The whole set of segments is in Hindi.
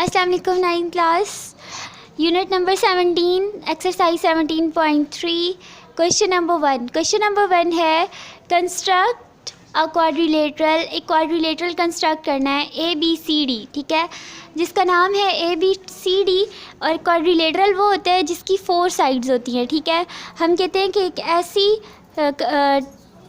अस्सलाम वालेकुम 9th class unit number 17 exercise 17.3 question number one है कंस्ट्रक्ट अ क्वाड्रिलेटरल। एक क्वाड्रिलेटरल कंस्ट्रक्ट करना है ABCD, ठीक है, जिसका नाम है ABCD। और क्वाड्रिलेटरल वो होता है जिसकी 4 साइड्स होती हैं, ठीक है। हम कहते हैं कि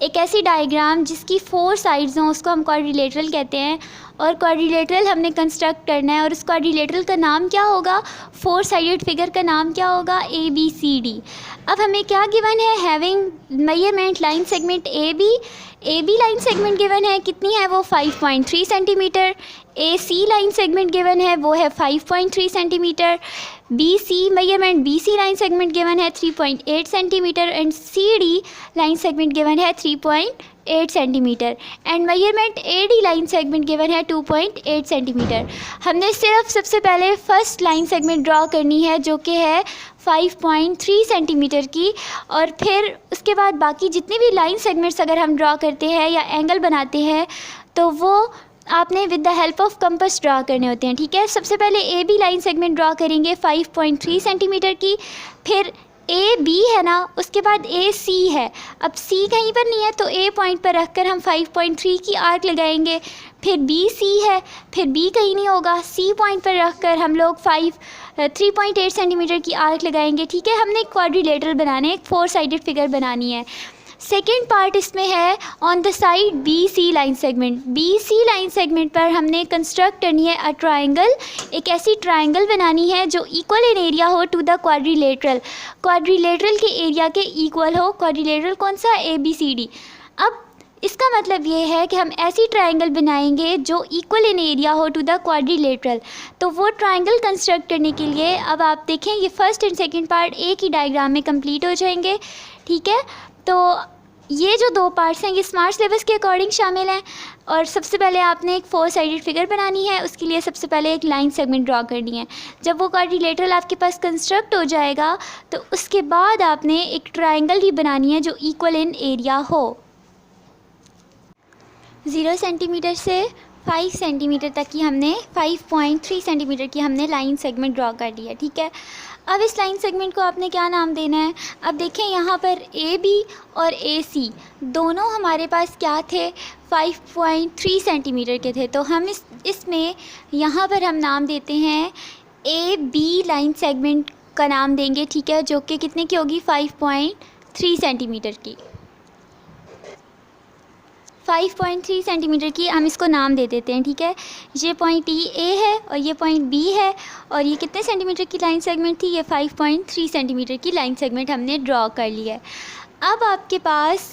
एक ऐसी डायग्राम जिसकी 4 साइड्स हों उसको हम क्वाड्रिलेटरल कहते हैं। और क्वाड्रिलेटरल हमने कंस्ट्रक्ट करना है और उस क्वाड्रिलेटरल का नाम क्या होगा, 4 साइडेड फिगर का नाम क्या होगा, ABCD। अब हमें क्या गिवन है, having measurement line segment AB line segment given है, कितनी है वो 5.3 centimetre. AC line segment given है वो है 5.3 centimetre. BC measurement BC line segment given है 3.8 centimetre and CD line segment given है 3.8 centimetre and measurement AD line segment given है 2.8 सेंटीमीटर। हमने सिर्फ सबसे पहले फर्स्ट लाइन सेगमेंट ड्रॉ करनी है जो कि है 5.3 सेंटीमीटर की, और फिर उसके बाद बाकी जितनी भी लाइन सेगमेंट्स अगर हम ड्रॉ करते हैं या एंगल बनाते हैं तो वो आपने with the help of compass draw करने होते हैं, ठीक है। सबसे पहले AB लाइन सेगमेंट ड्रॉ करेंगे 5.3 सेंटीमीटर की, फिर AB है ना, उसके बाद AC है। अब C कहीं पर नहीं है तो A पॉइंट पर रखकर हम 5.3 की आर्क लगाएंगे। फिर BC है, फिर B कहीं नहीं होगा, C पॉइंट पर रखकर हम लोग 3.8 सेंटीमीटर की आर्क लगाएंगे, ठीक है। हमने एक क्वाड्रिलेटरल बनाने, एक 4 साइडेड फिगर बनानी है। सेकेंड पार्ट इसमें है on the side BC line segment. BC line segment पर हमने कंस्ट्रक्ट करनी है अ ट्राइंगल, एक ऐसी ट्राइंगल बनानी है जो इक्वल इन एरिया हो टू द क्वाड्रिलेटरल, क्वाड्रिलेटरल के एरिया के इक्वल हो। क्वाड्रिलेटरल कौन सा, ABCD। अब इसका मतलब ये है कि हम ऐसी ट्राइंगल बनाएंगे जो इक्वल इन एरिया हो टू द क्वाड्रिलेटरल। तो वो ट्राइंगल कंस्ट्रक्ट करने के लिए अब आप देखें ये फर्स्ट एंड सेकंड पार्ट एक ही डायग्राम में कंप्लीट हो जाएंगे, ठीक है। तो ये जो 2 पार्ट्स हैं ये स्मार्ट सिलेबस के अकॉर्डिंग शामिल हैं। और सबसे पहले आपने एक 4 साइडेड फिगर बनानी है, उसके लिए सबसे पहले एक लाइन सेगमेंट ड्रॉ करनी है। जब वो क्वाड्रिलेटरल आपके पास कंस्ट्रक्ट हो जाएगा तो उसके बाद आपने एक ट्राइंगल भी बनानी है जो इक्वल इन एरिया हो। 0 सेंटीमीटर से 5 सेंटीमीटर तक की हमने 5.3 सेंटीमीटर की हमने लाइन सेगमेंट ड्रॉ कर ली है, ठीक है। अब इस लाइन सेगमेंट को आपने क्या नाम देना है, अब देखें यहाँ पर AB और AC दोनों हमारे पास क्या थे, 5.3 सेंटीमीटर के थे। तो हम इसमें यहाँ पर हम नाम देते हैं AB लाइन सेगमेंट का नाम देंगे, ठीक है, जो कि कितने की होगी 5.3 सेंटीमीटर की। 5.3 सेंटीमीटर की हम इसको नाम दे देते हैं, ठीक है। ये पॉइंट A है और ये पॉइंट B है और ये कितने सेंटीमीटर की लाइन सेगमेंट थी, ये 5.3 सेंटीमीटर की लाइन सेगमेंट हमने ड्रॉ कर ली है। अब आपके पास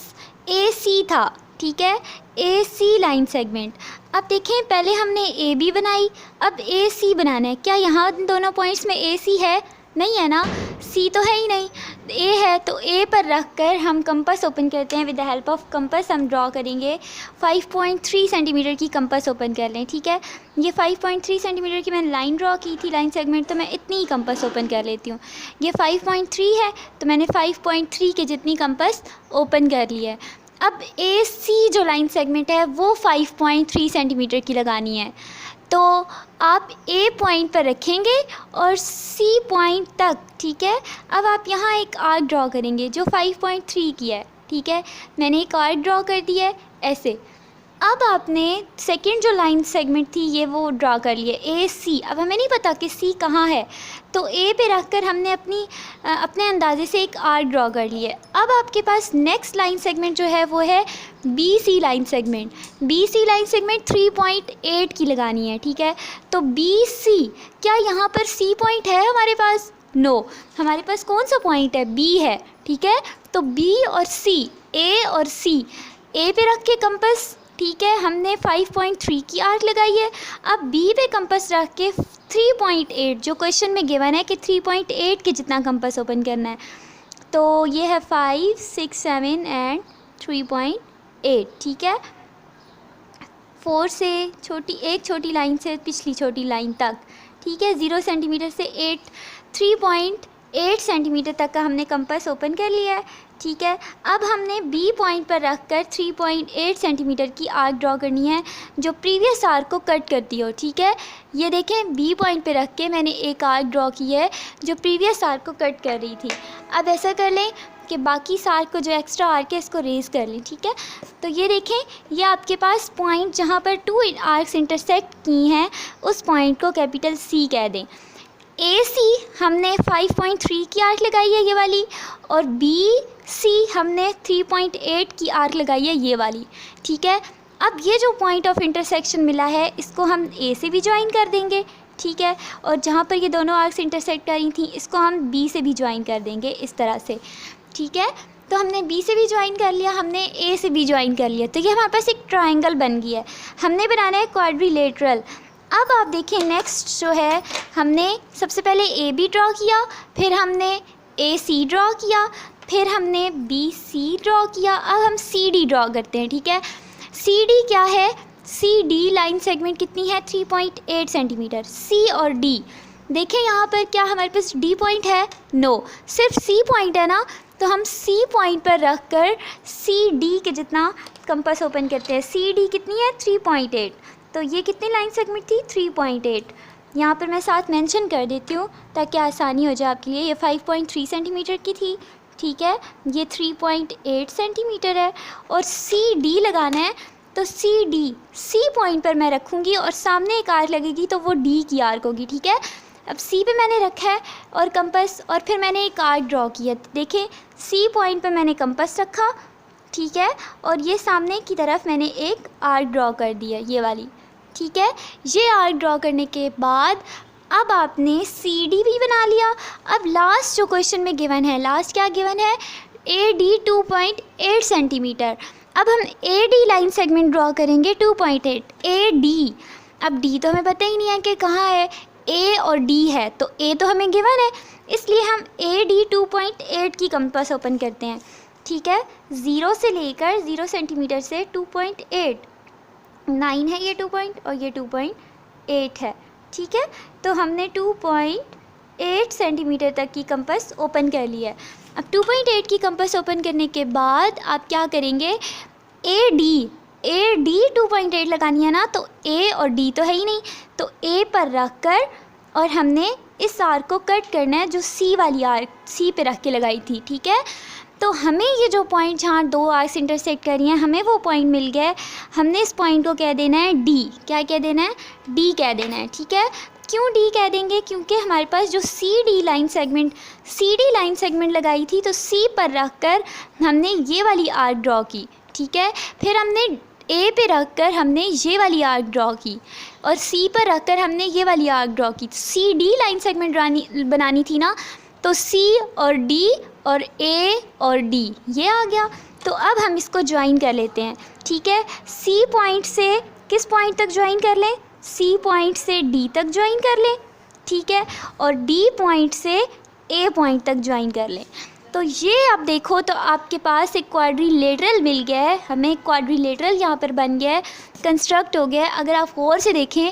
AC था, ठीक है, AC लाइन सेगमेंट। अब देखें पहले हमने AB बनाई, अब AC बनाना है। क्या यहाँ दोनों पॉइंट्स में AC है, नहीं है ना, C तो है ही नहीं, A है। तो A पर रखकर हम कंपास ओपन करते हैं, with the help of compass हम ड्रॉ करेंगे। 5.3 सेंटीमीटर की कंपास ओपन कर लें, ठीक है। ये 5.3 सेंटीमीटर की मैंने लाइन ड्रॉ की थी लाइन सेगमेंट, तो मैं इतनी ही कंपास ओपन कर लेती हूँ। ये 5.3 है तो मैंने 5.3 के जितनी कंपास ओपन कर ली है। अब AC जो लाइन सेगमेंट है वो 5.3 सेंटीमीटर की लगानी है। तो आप A पॉइंट पर रखेंगे और C पॉइंट तक, ठीक है। अब आप यहाँ एक आर्क ड्रॉ करेंगे जो 5.3 की है, ठीक है। मैंने एक आर्क ड्रॉ कर दिया है ऐसे। अब आपने सेकंड जो लाइन सेगमेंट थी ये वो ड्रॉ कर लिए AC। अब हमें नहीं पता कि C कहाँ है, तो A पे रखकर हमने अपने अंदाजे से एक आर्क ड्रॉ कर लिए। अब आपके पास नेक्स्ट लाइन सेगमेंट जो है वो है BC line segment. BC line segment 3.8 की लगानी है, ठीक है। तो BC, क्या यहाँ पर C पॉइंट है हमारे पास, नो, हमारे पास कौन सा पॉइंट है, B है, ठीक है। तो B और C, A और C, A पे रख के कंपास, ठीक है, हमने 5.3 की आर्क लगाई है। अब B पे कंपास रख के 3.8 जो क्वेश्चन में गिवन है कि 3.8 के जितना कंपास ओपन करना है, तो ये है 5, 6, 7 एंड 3.8, ठीक है। 4 से एक छोटी लाइन से पिछली छोटी लाइन तक, ठीक है, 0 सेंटीमीटर से 3.8 8 सेंटीमीटर तक का हमने कंपास ओपन कर लिया है, ठीक है। अब हमने बी पॉइंट पर रखकर 3.8 सेंटीमीटर की आर्क ड्रॉ करनी है जो प्रीवियस आर्क को कट करती हो, ठीक है। ये देखें, बी पॉइंट पे रख के मैंने एक आर्क ड्रॉ की है जो प्रीवियस आर्क को कट कर रही थी। अब ऐसा कर लें कि बाकी आर्क को जो एक्स्ट्रा आर्क है इसको रेज़ कर लें, ठीक है। तो ये देखें, ये आपके पास पॉइंट जहाँ पर 2 आर्क्स इंटरसेक्ट की हैं उस पॉइंट को कैपिटल सी कह दें। ए सी हमने 5.3 की आर्क लगाई है ये वाली, और बी सी हमने 3.8 की आर्क लगाई है ये वाली, ठीक है। अब ये जो पॉइंट ऑफ इंटरसेक्शन मिला है इसको हम ए से भी ज्वाइन कर देंगे, ठीक है। और जहाँ पर ये दोनों आर्क्स इंटरसेक्ट करी थी इसको हम बी से भी ज्वाइन कर देंगे इस तरह से, ठीक है। तो हमने बी से भी ज्वाइन कर लिया, हमने ए से भी ज्वाइन कर लिया, तो ये हमारे पास एक ट्रायंगल बन गया है। हमने बनाना है क्वाड्रिलेटरल। अब आप देखें नेक्स्ट जो है, हमने सबसे पहले ए बी ड्रॉ किया, फिर हमने ए सी ड्रॉ किया, फिर हमने बी सी ड्रॉ किया। अब हम सी डी ड्रॉ करते हैं, ठीक है। सी डी क्या है, सी डी लाइन सेगमेंट कितनी है 3.8 सेंटीमीटर। सी और डी देखें, यहाँ पर क्या हमारे पास डी पॉइंट है, नो, सिर्फ सी पॉइंट है ना, तो हम सी पॉइंट पर रख कर सी डी के जितना कंपास ओपन करते हैं। सी डी कितनी है 3.8, तो ये कितनी लाइन सेगमेंट थी 3.8। यहाँ पर मैं साथ मेंशन कर देती हूँ ताकि आसानी हो जाए आपके लिए। ये 5.3 सेंटीमीटर की थी, ठीक है, ये 3.8 सेंटीमीटर है, और सी डी लगाना है तो सी डी सी पॉइंट पर मैं रखूँगी और सामने एक आर्क लगेगी तो वो डी की आर्क होगी, ठीक है। अब सी पे मैंने रखा है और कंपास, और फिर मैंने एक आर्क ड्रॉ किया। देखें, सी पॉइंट पर मैंने कंपास रखा, ठीक है, और ये सामने की तरफ मैंने एक आर्क ड्रॉ कर दिया ये वाली, ठीक है। ये आर्क ड्रॉ करने के बाद अब आपने सी डी भी बना लिया। अब लास्ट जो क्वेश्चन में गिवन है, लास्ट क्या गिवन है, ए डी 2.8 सेंटीमीटर। अब हम A D line segment draw करेंगे 2.8 ए डी। अब डी तो हमें पता ही नहीं है कि कहाँ है, ए और डी है, तो ए तो हमें गिवन है, इसलिए हम ए डी 2.8 की कंपास ओपन करते हैं, ठीक है। 0 से लेकर 0 सेंटीमीटर से 2.8, 9 है ये 2 पॉइंट और ये 2.8 है, ठीक है। तो हमने 2.8 सेंटीमीटर तक की कंपास ओपन कर लिया है। अब 2.8 की कंपास ओपन करने के बाद आप क्या करेंगे, ए डी 2.8 लगानी है ना, तो ए और डी तो है ही नहीं, तो ए पर रख कर और हमने इस आर्क को कट करना है जो सी वाली आर्क सी पे रख के लगाई थी, ठीक है। तो हमें ये जो पॉइंट जहाँ 2 आर्क्स इंटरसेक्ट कर रही हैं, हमें वो पॉइंट मिल गया है। हमने इस पॉइंट को कह देना है डी, क्या कह देना है, डी कह देना है, ठीक है। क्यों डी कह देंगे, क्योंकि हमारे पास जो सी डी लाइन सेगमेंट लगाई थी, तो सी पर रख कर हमने ये वाली आर्क ड्रॉ की, ठीक है। फिर हमने ए पे रख कर हमने ये वाली आर्क ड्रॉ की, और सी पर रख कर हमने ये वाली आर्क ड्रॉ की। सी डी लाइन सेगमेंट बनानी थी ना, तो सी और डी और ए और डी ये आ गया। तो अब हम इसको ज्वाइन कर लेते हैं, ठीक है। सी पॉइंट से किस पॉइंट तक ज्वाइन कर लें, सी पॉइंट से डी तक ज्वाइन कर लें, ठीक है, और डी पॉइंट से ए पॉइंट तक ज्वाइन कर लें। तो ये आप देखो तो आपके पास एक क्वाड्रिलेटरल मिल गया है, हमें एक क्वाड्रिलेटरल यहाँ पर बन गया है, कंस्ट्रक्ट हो गया है। अगर आप गौर से देखें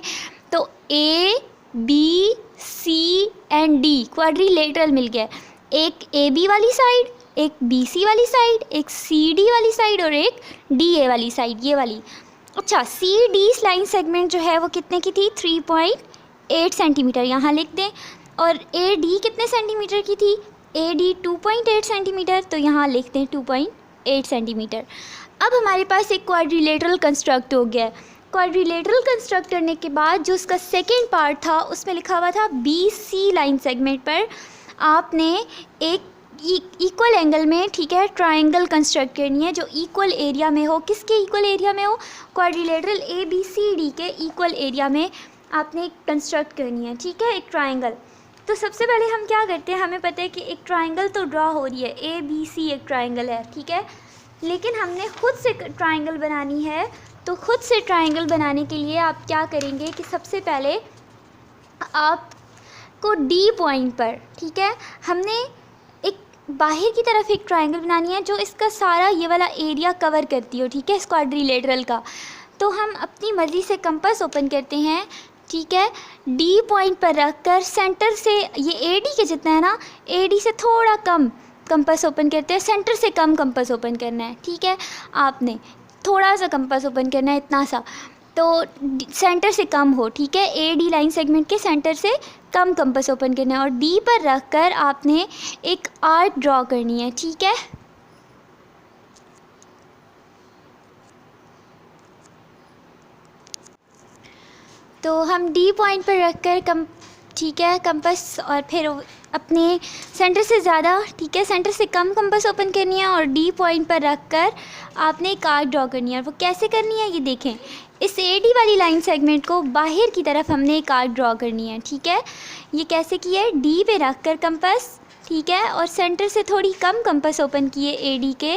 तो A B C and D quadrilateral मिल गया है। एक ए बी वाली साइड, एक बी सी वाली साइड, एक सी डी वाली साइड और एक डी ए वाली साइड, ये वाली। अच्छा, सी डी लाइन सेगमेंट जो है वो कितने की थी 3.8 सेंटीमीटर, यहाँ लिख दें। और ए डी कितने सेंटीमीटर की थी, ए डी 2.8 सेंटीमीटर, तो यहाँ लिख दें 2.8 सेंटीमीटर। अब हमारे पास एक क्वाड्रिलेटरल कंस्ट्रक्ट हो गया है। क्वाड्रिलेटरल कंस्ट्रक्ट करने के बाद जो उसका सेकेंड पार्ट था उसमें लिखा हुआ था बी सी लाइन सेगमेंट पर आपने एक इक्वल एंगल में, ठीक है, ट्रायंगल कंस्ट्रक्ट करनी है जो इक्वल एरिया में हो। किसके इक्वल एरिया में हो, quadrilateral A B C D के इक्वल एरिया में आपने कंस्ट्रक्ट करनी है, ठीक है, एक ट्रायंगल। तो सबसे पहले हम क्या करते हैं, हमें पता है कि एक ट्रायंगल तो ड्रॉ हो रही है, ए बी सी एक ट्रायंगल है, ठीक है, लेकिन हमने खुद से ट्रायंगल बनानी है। तो खुद से ट्रायंगल बनाने के लिए आप क्या करेंगे कि सबसे पहले आपको डी पॉइंट पर, ठीक है, हमने एक बाहर की तरफ एक ट्रायंगल बनानी है जो इसका सारा ये वाला एरिया कवर करती हो, ठीक है, इस क्वाड्रिलेटरल का। तो हम अपनी मर्ज़ी से कंपास ओपन करते हैं, ठीक है। डी पॉइंट पर रख कर सेंटर से, ये ए डी के जितना है ना, ए डी से थोड़ा कम कंपास ओपन करते हैं, सेंटर से कम कंपास ओपन करना है, ठीक है। आपने थोड़ा सा कंपास ओपन करना है, इतना सा, तो सेंटर से कम हो, ठीक है। ए डी लाइन सेगमेंट के सेंटर से कम कंपास ओपन करना है और डी पर रख कर आपने एक आर्क ड्रॉ करनी है, ठीक है। तो हम डी पॉइंट पर रख कर ठीक है कंपास, और फिर अपने सेंटर से ज़्यादा, ठीक है, सेंटर से कम कंपास ओपन करनी है और डी पॉइंट पर रख कर आपने एक आर्क ड्रॉ करनी है। और वो कैसे करनी है ये देखें, इस ए डी वाली लाइन सेगमेंट को बाहर की तरफ हमने एक आर्क ड्रॉ करनी है, ठीक है। ये कैसे किया है, डी पे रख कर कंपास, ठीक है, और सेंटर से थोड़ी कम कंपास ओपन किए ए डी के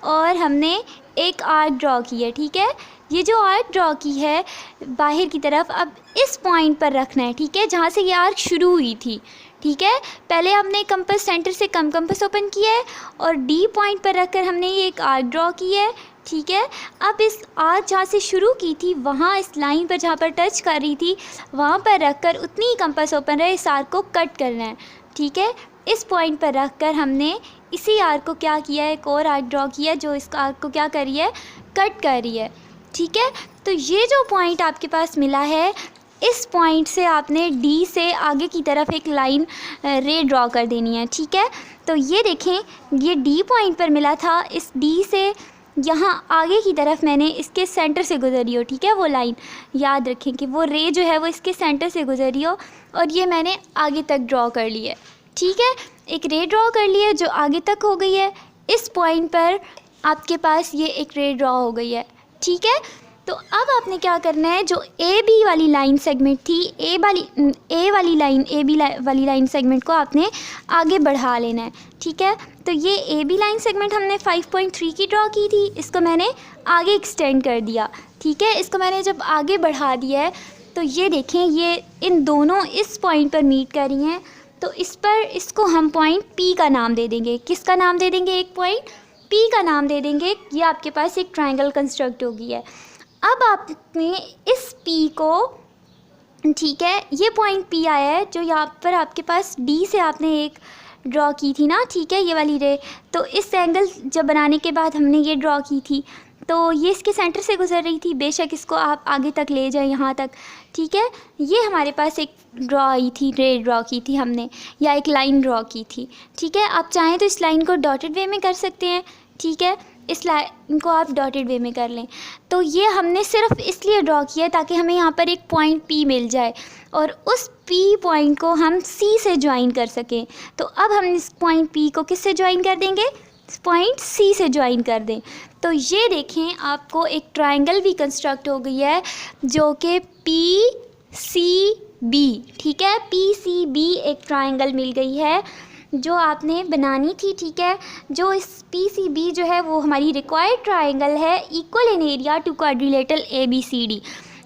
और हमने एक आर्क ड्रॉ की है, ठीक है। ये जो आर्क ड्रॉ की है बाहर की तरफ, अब इस पॉइंट पर रखना है, ठीक है, जहाँ से ये आर्क शुरू हुई थी, ठीक है। पहले हमने कंपास सेंटर से कम कंपास ओपन किया है और डी पॉइंट पर रखकर हमने ये एक आर्क ड्रॉ की है, ठीक है। अब इस आर्क जहाँ से शुरू की थी वहाँ इस लाइन पर जहाँ पर टच कर रही थी वहाँ पर रखकर उतनी ही कंपास ओपन रहे, इस आर्क को कट करना है, ठीक है। इस पॉइंट पर रखकर हमने इसी आर्क को क्या किया है, एक और आर्क ड्रॉ किया है जो इस आर्क को क्या कर रही है, कट कर रही है, ठीक है। तो ये जो पॉइंट आपके पास मिला है, इस पॉइंट से आपने डी से आगे की तरफ एक लाइन रे ड्रॉ कर देनी है, ठीक है। तो ये देखें, ये डी पॉइंट पर मिला था, इस डी से यहाँ आगे की तरफ मैंने इसके सेंटर से गुजरी हो, ठीक है, वो लाइन याद रखें कि वो रे जो है वो इसके सेंटर से गुजरी हो और ये मैंने आगे तक ड्रॉ कर ली है, ठीक है। एक रे ड्रॉ कर ली है जो आगे तक हो गई है, इस पॉइंट पर आपके पास ये एक रे ड्रॉ हो गई है, ठीक है। तो अब आपने क्या करना है, जो ए बी वाली लाइन सेगमेंट थी, ए वाली लाइन सेगमेंट को आपने आगे बढ़ा लेना है, ठीक है। तो ये ए बी लाइन सेगमेंट हमने 5.3 की ड्रॉ की थी, इसको मैंने आगे एक्सटेंड कर दिया, ठीक है। इसको मैंने जब आगे बढ़ा दिया है तो ये देखें, ये इन दोनों इस पॉइंट पर मीट कर रही हैं, तो इस पर इसको हम पॉइंट पी का नाम दे देंगे। किसका नाम दे देंगे, एक पॉइंट पी का नाम दे देंगे। ये आपके पास एक ट्रायंगल कंस्ट्रक्ट हो गई है। अब आपने इस पी को, ठीक है, ये पॉइंट पी आया है जो यहाँ पर आपके पास डी से आपने एक ड्रॉ की थी ना, ठीक है, ये वाली रे। तो इस एंगल जब बनाने के बाद हमने ये ड्रॉ की थी, तो ये इसके सेंटर से गुजर रही थी, बेशक इसको आप आगे तक ले जाएं यहाँ तक, ठीक है। ये हमारे पास एक ड्रॉ आई थी, रे ड्रॉ की थी हमने, या एक लाइन ड्रॉ की थी, ठीक है। आप चाहें तो इस लाइन को डॉटेड वे में कर सकते हैं, ठीक है, इस लाइन को आप डॉटेड वे में कर लें। तो ये हमने सिर्फ इसलिए ड्रॉ किया है ताकि हमें यहाँ पर एक पॉइंट पी मिल जाए और उस पी पॉइंट को हम सी से ज्वाइन कर सकें। तो अब हम इस पॉइंट पी को किससे ज्वाइन कर देंगे, पॉइंट सी से ज्वाइन कर दें। तो ये देखें, आपको एक ट्रायंगल भी कंस्ट्रक्ट हो गई है जो कि पी सी बी, ठीक है, पी सी बी एक ट्रायंगल मिल गई है जो आपने बनानी थी, ठीक है। जो इस पी सी बी जो है वो हमारी रिक्वायर्ड ट्रायंगल है, equal in area to quadrilateral A B C D,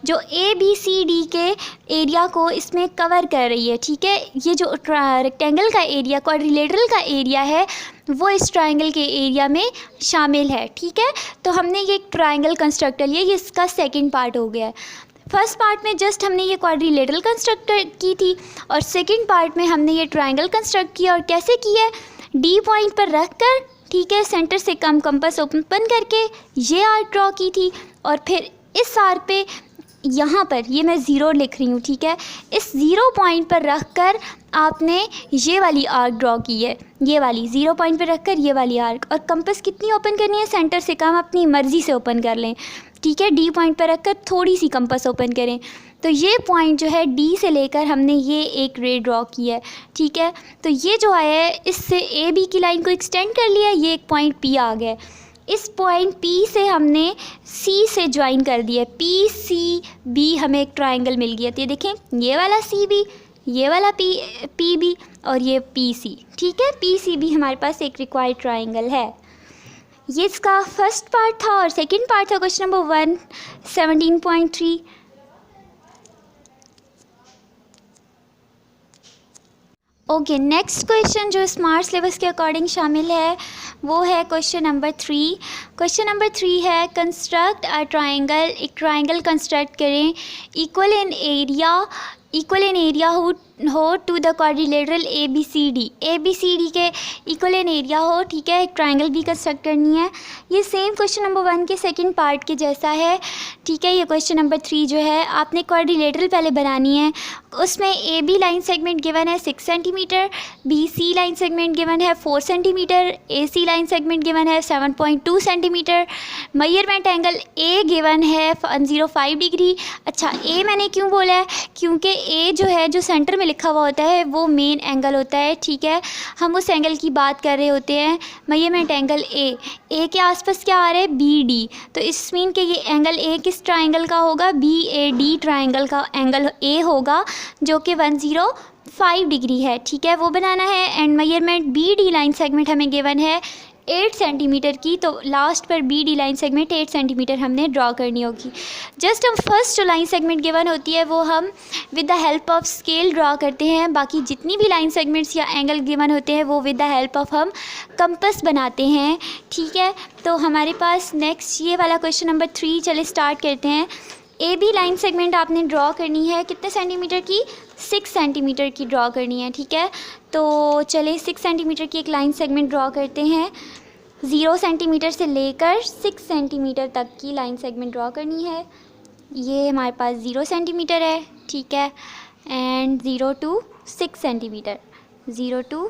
जो ए बी सी डी के एरिया को इसमें कवर कर रही है, ठीक है। ये जो रेक्टेंगल का एरिया, क्वाड्रिलेटरल का एरिया है, वो इस ट्रायंगल के एरिया में शामिल है, ठीक है। तो हमने ये एक ट्रायंगल कंस्ट्रक्ट लिया, ये इसका सेकंड पार्ट हो गया है। फर्स्ट पार्ट में जस्ट हमने ये क्वाड्रिलेटरल कंस्ट्रक्ट की थी और सेकंड पार्ट में हमने ये ट्रायंगल कंस्ट्रक्ट किया। और कैसे किया, डी पॉइंट पर रख कर, ठीक है, सेंटर से कम कंपास ओपन करके ये आर्क ड्रॉ की थी और फिर इस आर्क पे यहाँ पर ये मैं ज़ीरो लिख रही हूँ, ठीक है, इस ज़ीरो पॉइंट पर रख कर आपने ये वाली आर्क ड्रॉ की है, ये वाली ज़ीरो पॉइंट पर रख कर ये वाली आर्क। और कंपास कितनी ओपन करनी है, सेंटर से कम, अपनी मर्ज़ी से ओपन कर लें, ठीक है। डी पॉइंट पर रख कर थोड़ी सी कंपास ओपन करें। तो ये पॉइंट जो है डी से लेकर हमने ये एक रे ड्रॉ की है, ठीक है। तो ये जो आया है इससे ए बी की लाइन को एक्सटेंड कर लिया, ये एक पॉइंट पी आ गया। इस पॉइंट पी से हमने सी से ज्वाइन कर दिया, पी सी बी हमें एक ट्रायंगल मिल गया। तो ये देखें, ये वाला सी बी, ये वाला पी बी और ये पी सी, ठीक है। पी सी बी हमारे पास एक रिक्वायर्ड ट्रायंगल है। ये इसका फर्स्ट पार्ट था और सेकंड पार्ट था question number okay, next question जो स्मार्ट सिलेबस के अकॉर्डिंग शामिल है वो है क्वेश्चन नंबर 3। क्वेश्चन नंबर 3 है कंस्ट्रक्ट अ ट्राइंगल। एक ट्राइंगल कंस्ट्रक्ट करें इक्वल इन एरिया हो to the quadrilateral ABCD। ABCD के इक्वल इन एरिया हो, ठीक है। एक ट्राइंगल भी कंस्ट्रक्ट करनी है। ये सेम क्वेश्चन नंबर 1 के सेकंड पार्ट के जैसा है, ठीक है। ये क्वेश्चन नंबर 3 जो है आपने क्वाड्रिलेटरल पहले बनानी है। उसमें AB लाइन सेगमेंट गिवन है 6 centimetre, BC line segment given है 4 centimetre, AC line segment given है 7.2 centimetre. Measurement angle A given है 105 डिग्री। अच्छा, A मैंने क्यों बोला है? क्योंकि A जो है, जो सेंटर में लिखा हुआ होता है वो मेन एंगल होता है, ठीक है। हम उस एंगल की बात कर रहे होते हैं। मेजरमेंट एंगल A के आसपास क्या आ रहा है? BD। तो इस मीन के ये एंगल A किस ट्राइंगल का होगा? BAD ट्राइंगल का एंगल A होगा, जो कि 105 डिग्री है, ठीक है। वो बनाना है। And measurement BD line segment हमें गिवन है 8 सेंटीमीटर की। तो लास्ट पर BD लाइन सेगमेंट 8 सेंटीमीटर हमने ड्रॉ करनी होगी। जस्ट हम फर्स्ट जो लाइन सेगमेंट गिवन होती है वो हम with the help of scale draw करते हैं। बाकी जितनी भी लाइन सेगमेंट्स या एंगल गिवन होते हैं वो विद द हेल्प ऑफ हम कंपास बनाते हैं, ठीक है। तो हमारे पास नेक्स्ट ये वाला क्वेश्चन नंबर 3, चले स्टार्ट करते हैं। AB लाइन सेगमेंट आपने ड्रॉ करनी है कितने सेंटीमीटर की? 6 सेंटीमीटर की ड्रॉ करनी है, ठीक है। तो चले 6 सेंटीमीटर की एक लाइन सेगमेंट ड्रॉ करते हैं। 0 सेंटीमीटर से लेकर 6 सेंटीमीटर तक की लाइन सेगमेंट ड्रॉ करनी है। ये हमारे पास 0 सेंटीमीटर है, ठीक है। And 0 to 6 centimetre, 0 to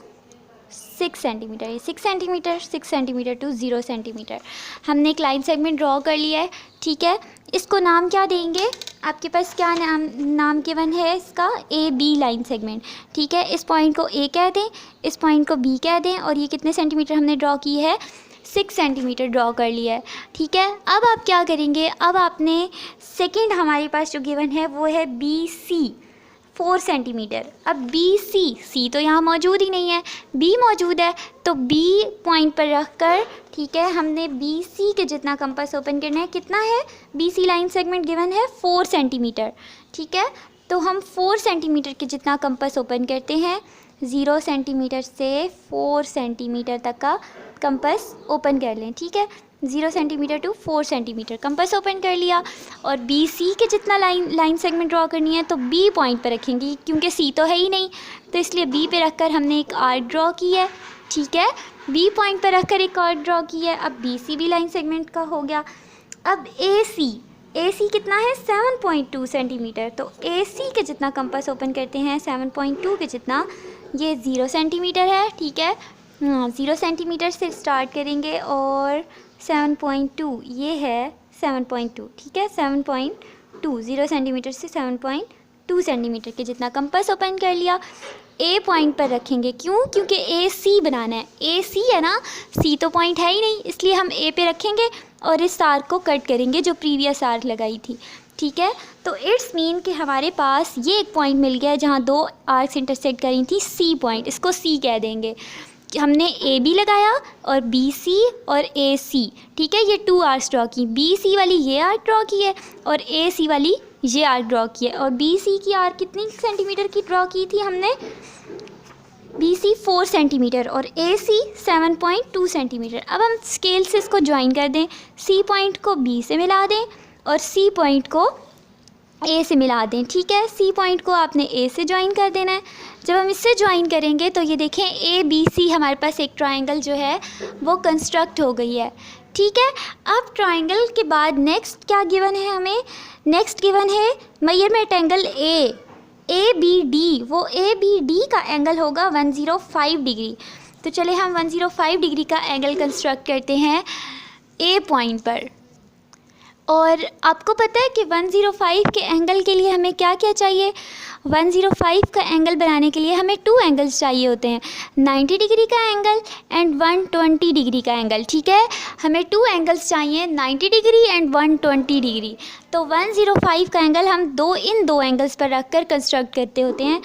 6 centimetre, ये 6 सेंटीमीटर, 6 सेंटीमीटर टू 0 सेंटीमीटर हमने एक लाइन सेगमेंट ड्रॉ कर लिया है, ठीक है। इसको नाम क्या देंगे? आपके पास क्या नाम गिवन है इसका? AB लाइन सेगमेंट, ठीक है। इस पॉइंट को A कह दें, इस पॉइंट को B कह दें। और ये कितने सेंटीमीटर हमने ड्रॉ की है? 6 सेंटीमीटर ड्रॉ कर लिया है, ठीक है। अब आप क्या करेंगे? अब आपने सेकंड हमारे पास जो गिवन है वो है BC 4 सेंटीमीटर। अब C तो यहाँ मौजूद ही नहीं है, B मौजूद है। तो B पॉइंट पर रख कर, ठीक है, हमने BC के जितना कंपास ओपन करना है। कितना है? BC लाइन सेगमेंट गिवन है 4 सेंटीमीटर, ठीक है। तो हम 4 सेंटीमीटर के जितना कंपास ओपन करते हैं। 0 सेंटीमीटर से 4 सेंटीमीटर तक का कंपास ओपन कर लें, ठीक है। 0 centimetre to 4 centimetre compass open कर लिया। और BC के जितना लाइन सेगमेंट ड्रॉ करनी है तो B पॉइंट पर रखेंगे, क्योंकि C तो है ही नहीं, तो इसलिए B पे रखकर हमने एक आर्क ड्रॉ की है, ठीक है। B पॉइंट पर रखकर एक आर्क ड्रॉ की है। अब BC भी लाइन सेगमेंट का हो गया। अब AC कितना है? 7.2 सेंटीमीटर। तो AC के जितना कंपास ओपन करते हैं 7.2 के जितना, ये 0 सेंटीमीटर है, ठीक है। 0 सेंटीमीटर से स्टार्ट करेंगे और 7.2, ये है 7.2, ठीक है। 7.2, 0 सेंटीमीटर से 7.2 सेंटीमीटर के जितना कंपास ओपन कर लिया। A पॉइंट पर रखेंगे, क्यों? क्योंकि AC बनाना है। AC है ना, C तो पॉइंट है ही नहीं, इसलिए हम A पे रखेंगे और इस आर्क को कट करेंगे जो प्रीवियस आर्क लगाई थी, ठीक है। तो इट्स मीन कि हमारे पास ये एक पॉइंट मिल गया जहाँ 2 आर्क्स इंटरसेक्ट करी थी, C पॉइंट, इसको C कह देंगे। हमने AB लगाया और BC और AC, ठीक है। ये 2 आर्क्स ड्रॉ की, BC वाली ये आर्क ड्रॉ की है और AC वाली ये आर्क ड्रॉ की है। और BC की आर्क कितनी सेंटीमीटर की ड्रॉ की थी हमने? BC 4 सेंटीमीटर और AC 7.2 सेंटीमीटर। अब हम स्केल से इसको ज्वाइन कर दें। C पॉइंट को B से मिला दें और C पॉइंट को A से मिला दें, ठीक है। C पॉइंट को आपने A से ज्वाइन कर देना है। जब हम इससे ज्वाइन करेंगे तो ये देखें ABC हमारे पास एक ट्राइंगल जो है वो कंस्ट्रक्ट हो गई है, ठीक है। अब ट्राइंगल के बाद नेक्स्ट क्या गिवन है हमें? नेक्स्ट गिवन है मेजरमेंट एंगल ABD। वो ABD का एंगल होगा 105 डिग्री। तो चले हम 105 डिग्री का एंगल कंस्ट्रक्ट करते हैं A पॉइंट पर। और आपको पता है कि 105 के एंगल के लिए हमें क्या क्या चाहिए? 105 का एंगल बनाने के लिए हमें 2 एंगल्स चाहिए होते हैं, 90 डिग्री का एंगल एंड 120 डिग्री का एंगल, ठीक है। हमें 2 एंगल्स चाहिए, 90 डिग्री एंड 120 डिग्री। तो 105 का एंगल हम इन दो एंगल्स पर रख कर कंस्ट्रक्ट करते होते हैं।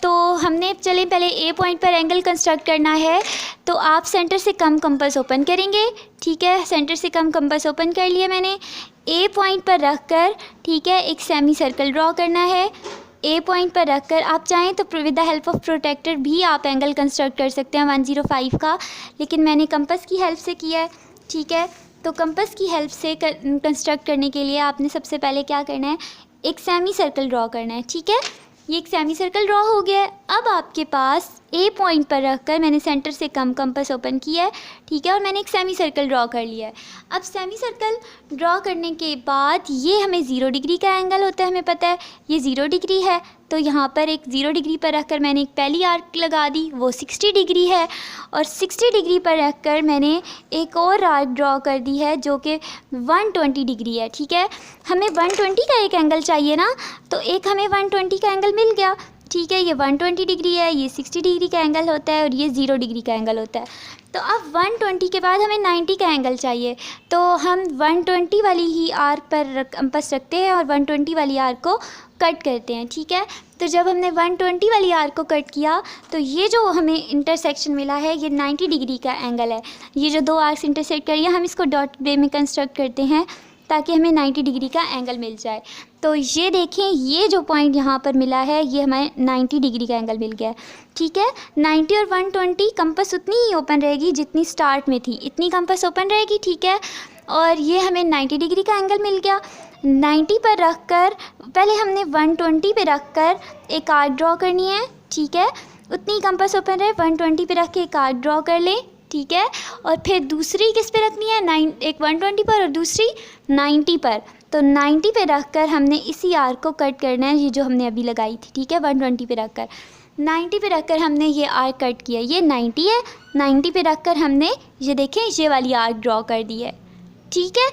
तो हमने चले पहले A पॉइंट पर एंगल कंस्ट्रक्ट करना है। तो आप सेंटर से कम कंपास ओपन करेंगे, ठीक है। सेंटर से कम कंपास ओपन कर लिया मैंने। A पॉइंट पर रख कर, ठीक है, एक सेमी सर्कल ड्रॉ करना है। ए पॉइंट पर रखकर आप चाहें तो with the help of protractor भी आप एंगल कंस्ट्रक्ट कर सकते हैं 105 का, लेकिन मैंने कंपास की हेल्प से किया है, ठीक है। तो कंपास की हेल्प से कंस्ट्रक्ट करने के लिए आपने सबसे पहले क्या करना है, एक सेमी सर्कल ड्रॉ करना है, ठीक है। ये एक सेमी सर्कल ड्रॉ हो गया है। अब आपके पास ए पॉइंट पर रखकर मैंने सेंटर से कम कंपास ओपन किया है, ठीक है, और मैंने एक सेमी सर्कल ड्रॉ कर लिया है। अब सेमी सर्कल ड्रॉ करने के बाद ये हमें 0 डिग्री का एंगल होता है, हमें पता है ये 0 डिग्री है, तो यहाँ पर एक 0 डिग्री पर रखकर मैंने एक पहली आर्क लगा दी, वो 60 डिग्री है, और 60 डिग्री पर रखकर मैंने एक और आर्क ड्रॉ कर दी है जो कि 120 डिग्री है, ठीक है। हमें 120 का एक एंगल चाहिए ना, तो एक हमें 120 का एंगल मिल गया, ठीक है। ये 120 डिग्री है, ये 60 डिग्री का एंगल होता है, और ये 0 डिग्री का एंगल होता है। तो अब 120 के बाद हमें 90 का एंगल चाहिए, तो हम 120 वाली ही आर्क पर कंपास रखते हैं और 120 वाली आर्क को कट करते हैं, ठीक है। तो जब हमने 120 वाली आर्क को कट किया तो ये जो हमें इंटरसेक्शन मिला है ये 90 डिग्री का एंगल है। ये जो दो आर्क्स इंटरसेक्ट करिए हम इसको डॉट वे में कंस्ट्रक्ट करते हैं ताकि हमें 90 डिग्री का एंगल मिल जाए। तो ये देखें, ये जो पॉइंट यहाँ पर मिला है ये हमें 90 डिग्री का एंगल मिल गया है, ठीक है। 90 और 120 कंपास उतनी ही ओपन रहेगी जितनी स्टार्ट में थी, इतनी कंपास ओपन रहेगी, ठीक है। और ये हमें 90 डिग्री का एंगल मिल गया। 90 पर रख कर पहले हमने 120 पे रख कर एक आर्क ड्रॉ करनी है, ठीक है। उतनी कंपास ओपन रहे, 120 पे रख के एक आर्क ड्रॉ कर लें, ठीक है। और फिर दूसरी किस पे रखनी है, एक 120 पर और दूसरी 90 पर। तो 90 पे रख कर हमने इसी आर्क को कट करना है, ये जो हमने अभी लगाई थी, ठीक है। 120 पे रख कर 90 पे रख कर हमने ये आर्क कट किया, ये 90 है। 90 पे रख कर हमने ये देखें ये वाली आर्क ड्रॉ कर दी है, ठीक है।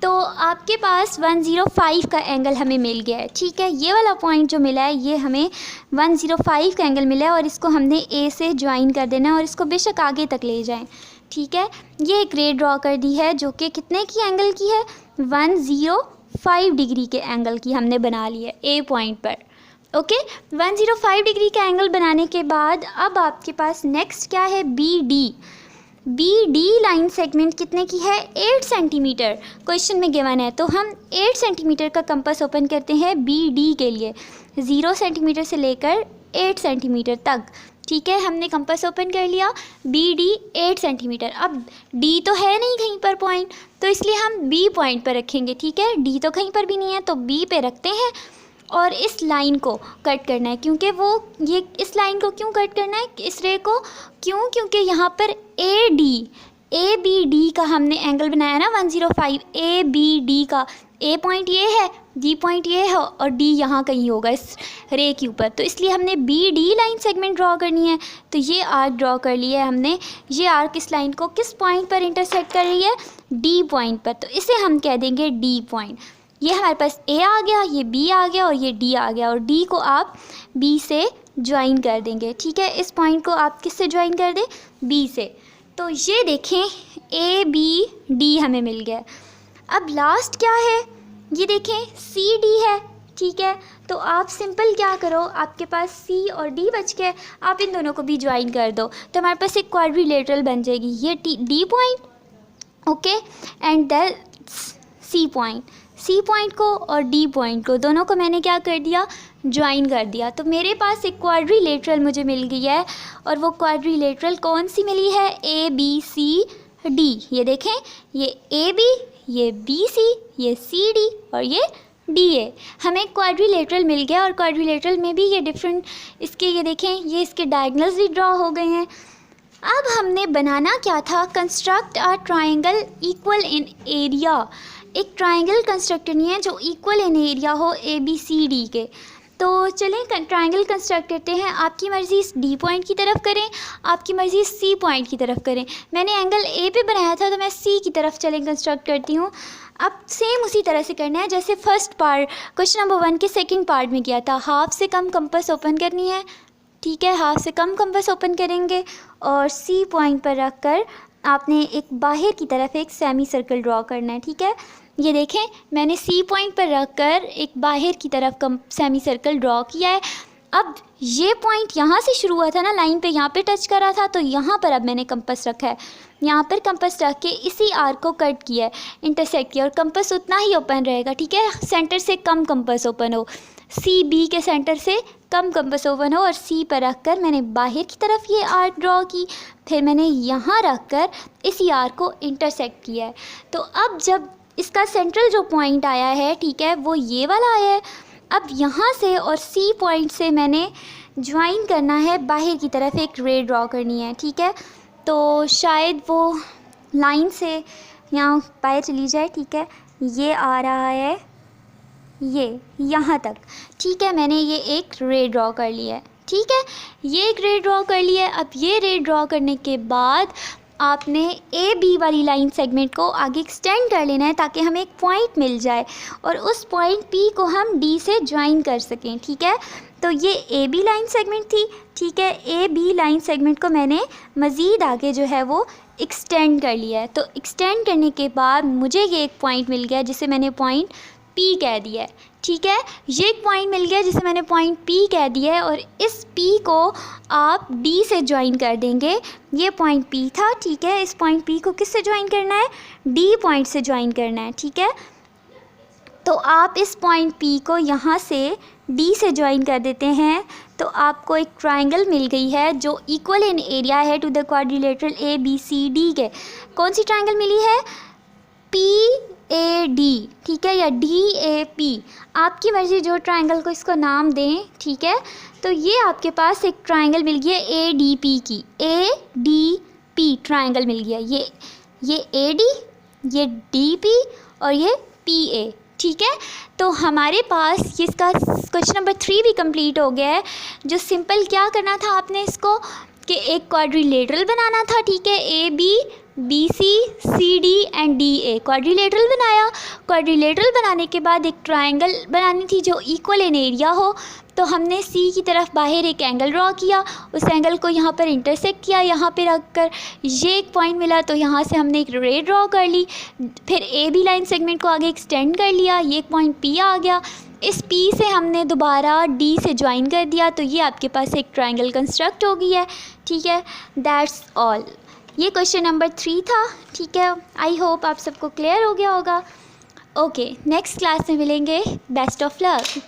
तो आपके पास 105 का एंगल हमें मिल गया है, ठीक है। ये वाला पॉइंट जो मिला है ये हमें 105 का एंगल मिला है, और इसको हमने ए से ज्वाइन कर देना है और इसको बेशक आगे तक ले जाएं, ठीक है। ये एक रे ड्रॉ कर दी है जो कि कितने की एंगल की है, 105 डिग्री के एंगल की हमने बना ली है ए पॉइंट पर, ओके। 105 डिग्री का एंगल बनाने के बाद अब आपके पास नेक्स्ट क्या है, बी डी लाइन सेगमेंट कितने की है, 8 सेंटीमीटर क्वेश्चन में गिवन है। तो हम 8 सेंटीमीटर का कंपास ओपन करते हैं बी डी के लिए, 0 सेंटीमीटर से लेकर 8 सेंटीमीटर तक, ठीक है। हमने कंपास ओपन कर लिया, बी डी 8 सेंटीमीटर। अब डी तो है नहीं कहीं पर पॉइंट, तो इसलिए हम बी पॉइंट पर रखेंगे, ठीक है। डी तो कहीं पर भी नहीं है, तो बी पे रखते हैं और इस लाइन को कट करना है, क्योंकि वो ये इस लाइन को क्यों कट करना है, इस रे को क्यों, क्योंकि यहाँ पर ए बी डी का हमने एंगल बनाया ना 105, ए बी डी का, ए पॉइंट ये है, डी पॉइंट ये है और डी यहाँ कहीं होगा इस रे के ऊपर, तो इसलिए हमने B D line segment draw करनी है। तो ये आर्क ड्रॉ कर लिया है हमने, ये आर्क इस लाइन को किस पॉइंट पर इंटरसेक्ट कर रही है, डी पॉइंट पर, तो इसे हम कह देंगे डी पॉइंट। ये हमारे पास ए आ गया, ये बी आ गया और ये डी आ गया, और डी को आप बी से ज्वाइन कर देंगे, ठीक है। इस पॉइंट को आप किससे ज्वाइन कर दें, बी से। तो ये देखें ए बी डी हमें मिल गया। अब लास्ट क्या है, ये देखें सी डी है, ठीक है। तो आप सिंपल क्या करो, आपके पास सी और डी बच गए, आप इन दोनों को भी ज्वाइन कर दो, तो हमारे पास एक क्वाड्रिलेटरल बन जाएगी, ये D point, okay, and that's C point. C point को और डी पॉइंट को दोनों को मैंने क्या कर दिया, ज्वाइन कर दिया। तो मेरे पास एक क्वाड्रिलेटरल मुझे मिल गई है, और वो क्वाड्रिलेटरल कौन सी मिली है, ए बी सी डी। ये देखें, ये ए बी, ये बी सी, ये सी डी और ये डी ए, हमें क्वाड्रिलेटरल मिल गया। और क्वाड्रिलेटरल में भी ये डिफरेंट इसके, ये देखें ये इसके डायगोनल्स भी ड्रॉ हो गए हैं। अब हमने बनाना क्या था, construct a triangle equal in area. एक ट्राइंगल कंस्ट्रक्ट करनी है जो इक्वल इन एरिया हो ए बी सी डी के। तो चलें ट्राइंगल कंस्ट्रक्ट करते हैं, आपकी मर्ज़ी इस डी पॉइंट की तरफ करें, आपकी मर्ज़ी इस सी पॉइंट की तरफ करें। मैंने एंगल ए पे बनाया था तो मैं सी की तरफ चलें कंस्ट्रक्ट करती हूँ। अब सेम उसी तरह से करना है जैसे फर्स्ट पार्ट क्वेश्चन नंबर 1 के सेकंड पार्ट में किया था, हाफ से कम कंपास ओपन करनी है, ठीक है। हाफ से कम कंपास ओपन करेंगे और सी पॉइंट पर रख कर आपने एक बाहर की तरफ एक सेमी सर्कल ड्रॉ करना है, ठीक है। ये देखें मैंने सी पॉइंट पर रख कर एक बाहर की तरफ सेमी सर्कल ड्रॉ किया है। अब ये पॉइंट यहाँ से शुरू हुआ था ना, लाइन पे यहाँ पे टच करा था, तो यहाँ पर अब मैंने कंपास रखा है, यहाँ पर कंपास रख के इसी आर्क को कट किया है, इंटरसेक्ट किया, और कंपास उतना ही ओपन रहेगा, ठीक है। सेंटर से कम कंपास ओपन हो, सी बी के सेंटर से कम कंपास ओवन हो और सी पर रख कर मैंने बाहर की तरफ ये आर्क ड्रॉ की, फिर मैंने यहाँ रख कर इसी आर्क को इंटरसेक्ट किया है। तो अब जब इसका सेंट्रल जो पॉइंट आया है, ठीक है, वो ये वाला आया है। अब यहाँ से और सी पॉइंट से मैंने ज्वाइन करना है, बाहर की तरफ एक रे ड्रॉ करनी है, ठीक है। तो शायद वो लाइन से यहाँ बाहर चली जाए, ठीक है। ये आ रहा है ये यहाँ तक, ठीक है। मैंने ये एक रे ड्रॉ कर लिया है, ठीक है। ये एक रे ड्रॉ कर लिया है। अब ये रे ड्रॉ करने के बाद आपने ए बी वाली लाइन सेगमेंट को आगे एक्सटेंड कर लेना है ताकि हमें एक पॉइंट मिल जाए और उस पॉइंट पी को हम डी से ज्वाइन कर सकें, ठीक है। तो ये ए बी लाइन सेगमेंट थी, ठीक है। ए बी लाइन सेगमेंट को मैंने मज़ीद आगे जो है वो एक्सटेंड कर लिया है। तो एक्सटेंड करने के बाद मुझे ये एक पॉइंट मिल गया जिसे मैंने पॉइंट पी कह दिया है, ठीक है। ये एक पॉइंट मिल गया जिसे मैंने पॉइंट पी कह दिया है और इस पी को आप डी से ज्वाइन कर देंगे। ये पॉइंट पी था, ठीक है। इस पॉइंट पी को किस से ज्वाइन करना है? डी पॉइंट से ज्वाइन करना है, ठीक है। तो आप इस पॉइंट पी को यहाँ से डी से ज्वाइन कर देते हैं तो आपको एक ट्राइंगल मिल गई है जो इक्वल इन एरिया है to the quadrilateral A B C D के। कौन सी ट्राइंगल मिली है? पी ए डी, ठीक है, या डी ए पी, आपकी मर्ज़ी जो ट्राइंगल को इसको नाम दें, ठीक है। तो ये आपके पास एक ट्राइंगल मिल गया ए डी पी की, ए डी पी ट्राइंगल मिल गया। ये ए डी, ये डी पी और ये पी ए, ठीक है। तो हमारे पास इसका क्वेश्चन नंबर 3 भी कंप्लीट हो गया है। जो सिंपल क्या करना था आपने इसको कि एक क्वाड्रिलेटरल बनाना था, ठीक है। A B B C C D and D A quadrilateral बनाया। क्वाड्रिलेटरल बनाने के बाद एक ट्राइंगल बनानी थी जो इक्वल इन एरिया हो। तो हमने सी की तरफ बाहर एक एंगल ड्रॉ किया, उस एंगल को यहाँ पर इंटरसेक्ट किया, यहाँ पे रख कर ये एक पॉइंट मिला तो यहाँ से हमने एक रे ड्रॉ कर ली। फिर ए बी लाइन सेगमेंट को आगे एक्सटेंड कर लिया, ये एक पॉइंट पी आ गया। इस पी से हमने दोबारा डी से ज्वाइन कर दिया तो ये आपके पास एक ट्राइंगल कंस्ट्रक्ट हो गई है, ठीक है। That's all. ये क्वेश्चन नंबर 3 था, ठीक है। आई होप आप सबको क्लियर हो गया होगा। ओके, नेक्स्ट क्लास में मिलेंगे। Best of luck.